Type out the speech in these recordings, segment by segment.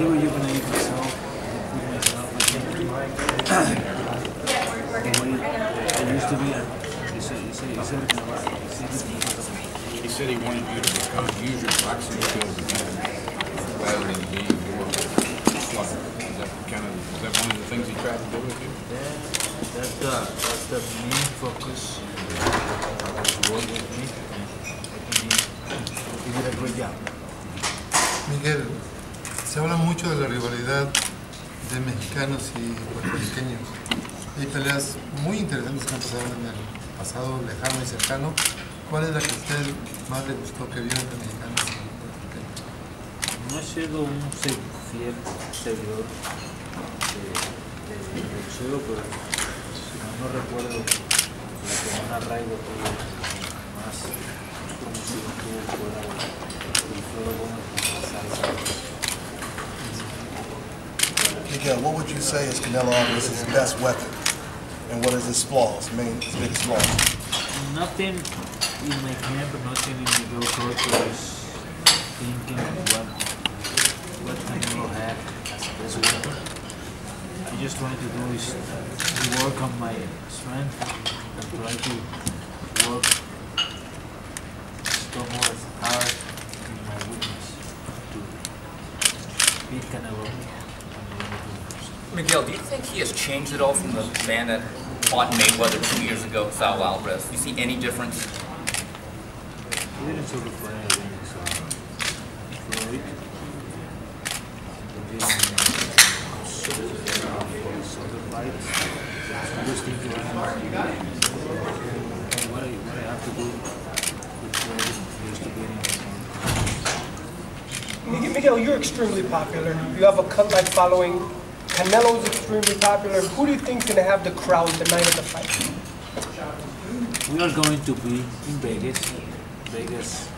rejuvenate myself, improve myself. I think the way I used to be, he said he wanted you to use your boxing skills again rather than being more slugger. Is that one of the things he tried to do with you? Yeah, that's the main focus. Work with me, and he did a great job. Miguel, se habla mucho de la rivalidad de mexicanos y puertorriqueños. Hay peleas muy interesantes que han pasado en el pasado lejano y cercano. ¿Cuál es la que a usted más le gustó que vio entre mexicanos y puertorriqueños? No he sido un fiel seguidor de boxeo, pero no recuerdo la que más arraigo tuvo más promoción tuvo fuera del fuego bueno con la salsa. Miguel, what would you say is Canelo Alvarez's best weapon, and what is his flaws, his biggest flaws? Nothing in my camp, nothing in Miguel Cotto is thinking what Canelo had as a best weapon. I just trying to do is to work on my strength and try to work so more hard in my weakness to beat Canelo. Miguel, do you think he has changed at all from the man that fought Mayweather 2 years ago, Canelo Alvarez? Do you see any difference? He didn't sort of play against Floyd. He didn't sort of fight. I just think what I have to do with Floyd is to get in. Miguel, you're extremely popular. You have a cult-like following. Canelo's extremely popular. Who do you think is going to have the crowd the night of the fight? We are going to be in Vegas. Vegas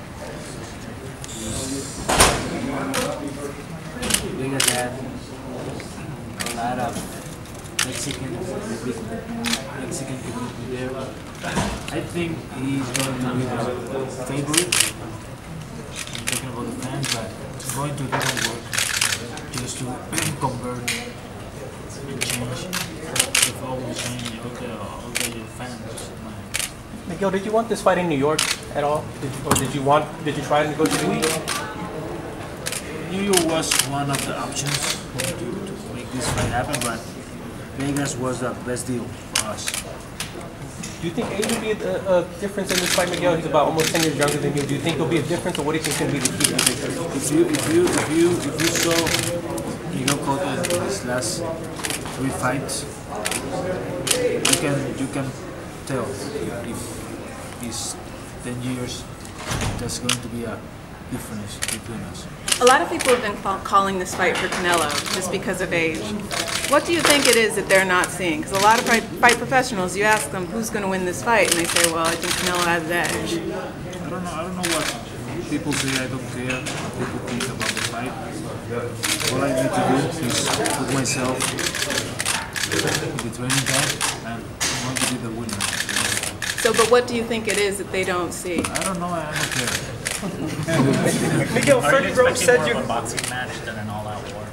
had a lot of Mexican community there. I think he's going to be the favorite. I'm talking about the fans, but it's going to do the work just to convert and change the following, change all the fans. Miguel, did you want this fight in New York at all? Did you try to go to New York? New York was one of the options to make this fight happen, but Vegas was the best deal for us. Do you think age will be a difference in this fight, Miguel? He's about almost 10 years younger than you. Do you think there'll be a difference, or what do you think is going to be the key to the victory? If you saw Miguel Cotto in his last 3 fights, you can tell if he's 10 years, there's going to be a difference between us. A lot of people have been calling this fight for Canelo just because of age. What do you think it is that they're not seeing? Because a lot of fight professionals, you ask them who's going to win this fight, and they say, well, I think Canelo has the edge. I don't know what people say. I don't care what people think about the fight. All I need to do is put myself in the training camp, and I want to be the winner. So, but what do you think it is that they don't see? I don't know. I don't care. Miguel, Freddie Rose said you more of a boxing match than an all-out war.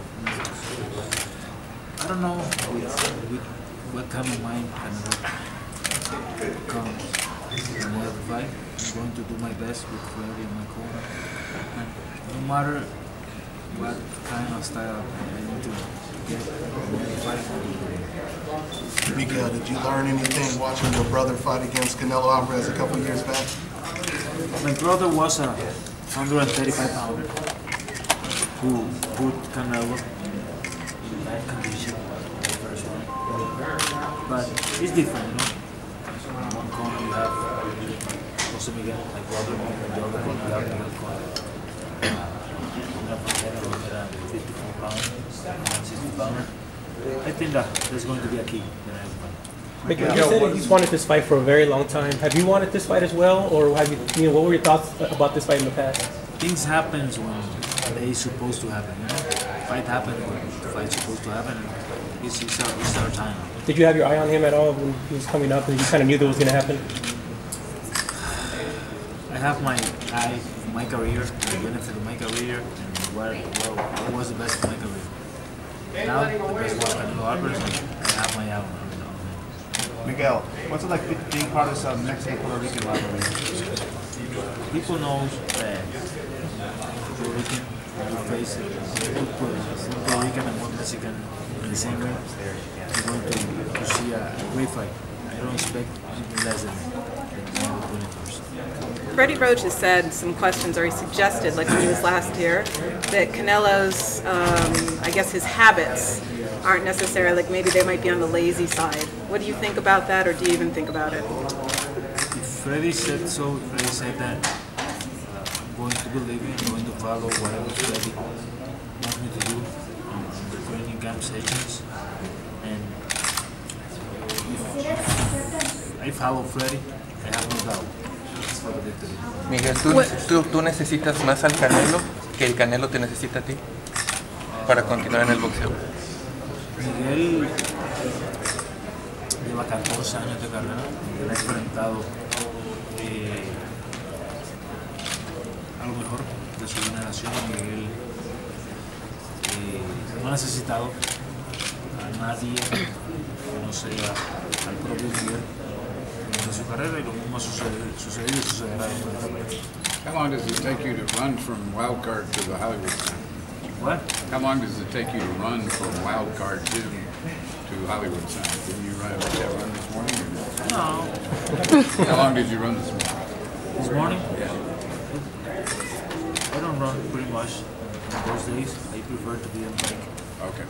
I don't know what kind of mind Canelo comes in the fight. I'm going to do my best with Freddie in my corner, and no matter what kind of style I need to get in the fight. Miguel, did you learn anything watching your brother fight against Canelo Alvarez a couple years back? My brother was a 135 pounder who put Canelo in bad condition the first one. But it's different, you know. In one corner you have Jose Miguel, my brother, in the other corner you have Miguel Cotto. Canelo era 54 pounder, 60 pounder. I think that's going to be a key. Miguel, you said he's wanted this fight for a very long time. Have you wanted this fight as well, or have you what were your thoughts about this fight in the past? Things happen when they're supposed to happen. You know, fight happens when the fight's supposed to happen. And it's our time. Did you have your eye on him at all when he was coming up, and you kind of knew that was going to happen? I have my eye on my career, the benefit of my career, and what was the best of my career. Now, the best was Canelo Alvarez, and I have my album. Miguel, what's it like being part of this Mexican-Puerto Rican rivalry? People know that Puerto Rican will face one Puerto Rican and one Mexican in the same ring. You're going to see a great fight. I don't expect anything less than the 21st. Freddie Roach has said some questions, or he suggested, like when he was last here, that Canelo's, I guess his habits aren't necessarily, like maybe they might be on the lazy side. What do you think about that, or do you even think about it? If Freddie said so, Freddie said that I'm going to believe it, I'm going to follow whatever Freddie wants me to do on the training camp sessions. And if I follow Freddie, I have no doubt for the victory. Miguel, ¿tú necesitas más al Canelo que el Canelo te necesita a ti para continuar en el boxeo? Miguel lleva 14 años de carrera. Miguel ha enfrentado a lo mejor de su generación. Miguel no ha necesitado a nadie que no sea al propio Miguel de su carrera, y lo mismo ha sucedido y sucederá en la carrera. How long does it take you to run from wild card to the Hollywood sign? What? How long does it take you to run from wild card to Hollywood sign? Didn't you run this morning? No. How long did you run this morning? This morning? Yeah. I don't run pretty much on those days. I prefer to be on bike. Okay.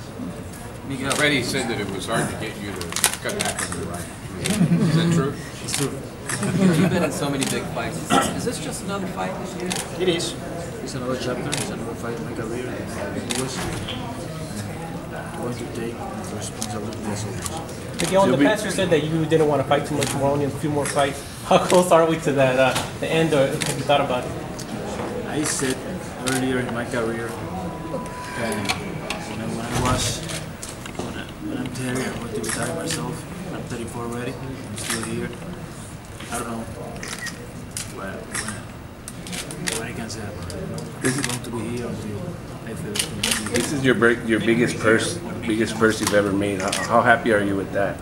Miguel, Freddie said that it was hard to get you to cut back on your running. Is that true? It's true. You've been in so many big fights. Is this just another fight this year? It is. It's another chapter. It's another fight in my career. I'm going to take the responsibility as always. Miguel, in the past you said that you didn't want to fight too much more, only a few more fights. How close are we to that, the end, or have you thought about it? I said earlier in my career that when I'm 30, I'm going to retire myself. I'm 34 already. I'm still here. I don't know what I can say about it. This is going to be here until I feel it. This is your biggest purse you've ever made. How happy are you with that?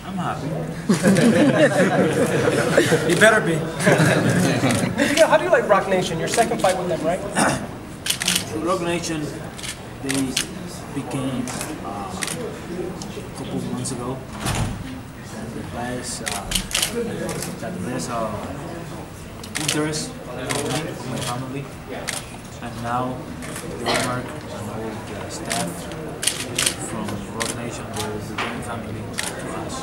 I'm happy. He better be. Miguel, how do you like Rock Nation? Your second fight with them, right? Rock Nation, they became a couple of months ago. And the best interest for me, for my family. And now Mark and all the staff from Rock Nation, they're the family to us.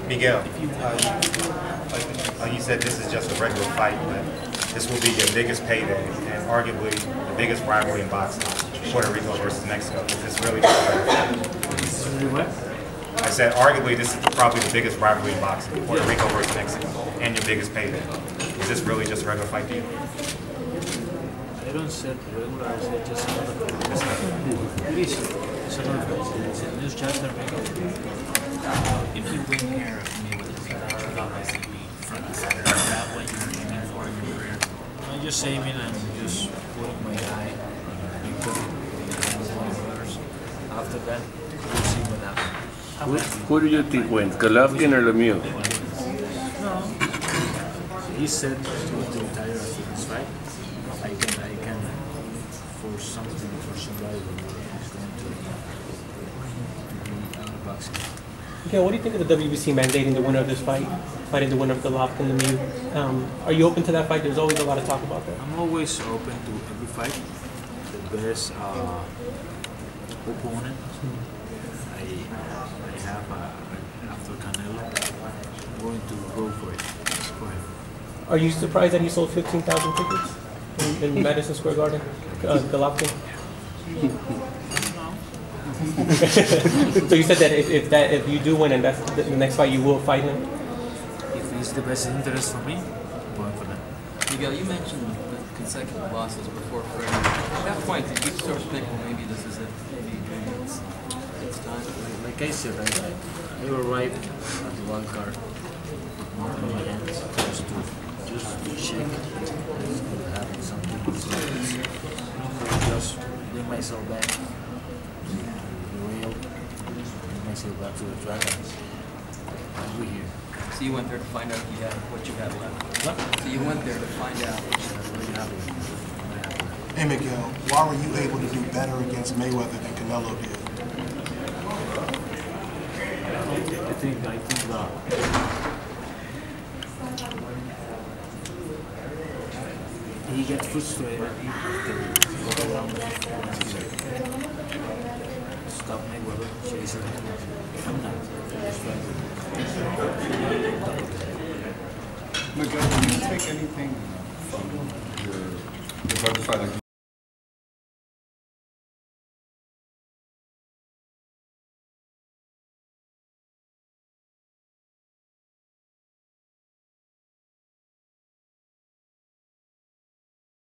Miguel, you said this is just a regular fight, but this will be your biggest payday and arguably the biggest rivalry in boxing, Puerto Rico versus Mexico. Is this really just a regular fight? I said arguably this is probably the biggest rivalry in boxing, Puerto Rico versus Mexico, and your biggest payday. Is this really just a regular fight to you? I don't say regular, I say just another fight. It is. It's another fight. It's a new chapter. If you win here with me with the obviously be front and center. Is that what you're aiming for in your career? I'm just aiming and just putting my eye on my brothers. After that, we'll see what happens. Who do you think wins, Golovkin or Lemieux? No. He said he's going to retire after this fight. I can force something for somebody who's going to be out of boxing. Okay, what do you think of the WBC mandating the winner of this fight, fighting the winner of Golovkin and Lemieux? Are you open to that fight? There's always a lot of talk about that. I'm always open to every fight. The best opponent I have after Canelo, I'm going to go for it. For him. Are you surprised that he sold 15,000 tickets in Madison Square Garden, Golovkin? So you said that if you do win and that's the next fight, you will fight him? If it's the best interest for me, I'm going for that. Miguel, you mentioned the consecutive losses before Freddie. At that point, did you sort of think, well, maybe this is it? Maybe it's time? Like I said, I arrived at the wild card with more in my hands just to just to check it's gonna happen something. Just bring myself back to the real, bring myself back to the Dragons. And we're here. So you went there to find out if you had what you had left. What? So you went there to find out what you had left. Hey Miguel, why were you able to do better against Mayweather than Canelo did? I think he gets frustrated. He can go around stop Mayweather chasing him. I'm not. Miguel, did you take anything from your fight?